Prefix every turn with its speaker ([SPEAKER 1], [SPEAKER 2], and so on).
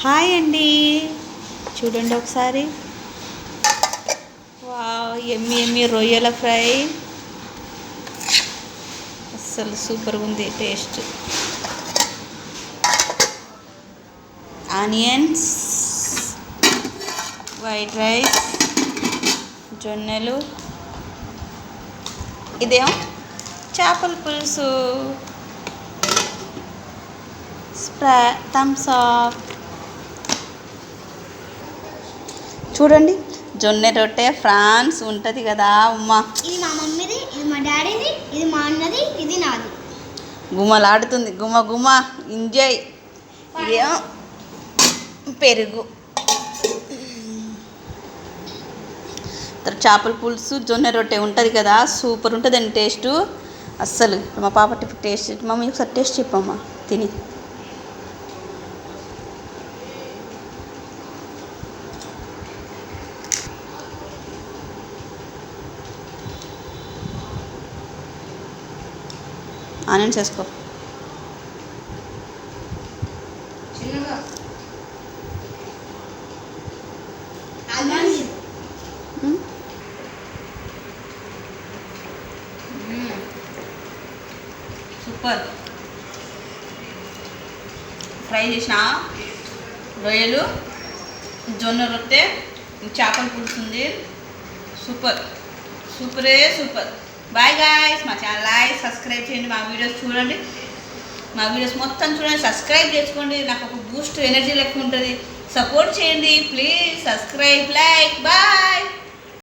[SPEAKER 1] Hi అండి, చూడండి ఒకసారి. వావ్, ఎమ్మి ఎమ్మి రొయ్యల ఫ్రై. అస్సలు సూపర్గా ఉంది టేస్ట్. ఆనియన్స్, వైట్ రైస్, జొన్నలు, ఇదేమో చేపల పులుసు, థమ్స్ అప్. చూడండి, జొన్న రొట్టె ఫ్రాన్స్ ఉంటుంది కదా ఉమ్మా.
[SPEAKER 2] ఇది మా మమ్మీది, ఇది మా డాడీది, ఇది మా అన్నది, ఇది నాది.
[SPEAKER 1] గుమ్మలాడుతుంది, గుమ్మ గుమ్మ ఎంజాయ్. ఇదేమో పెరుగు, చేపల పులుసు, జొన్న రొట్టె ఉంటుంది కదా, సూపర్ ఉంటుందండి టేస్ట్. అస్సలు మా పాప టేస్ట్, మమ్మీ ఒకసారి టేస్ట్ చెప్పమ్మా తిని. ఆనియన్స్ వేసుకో. సూపర్. ఫ్రై చేసిన రొయ్యలు, జొన్న రొట్టె, చేపల పులుసు ఉంది. సూపర్, సూపరే సూపర్. బాయ్ గాయ్స్, మా ఛానల్ లైక్ సబ్స్క్రైబ్ చేయండి, మా వీడియోస్ చూడండి, మా వీడియోస్ మొత్తం చూడండి, సబ్స్క్రైబ్ చేసుకోండి. నాకు ఒక బూస్ట్ ఎనర్జీ లెక్క ఉంటుంది. సపోర్ట్ చేయండి ప్లీజ్. Subscribe, like. బాయ్.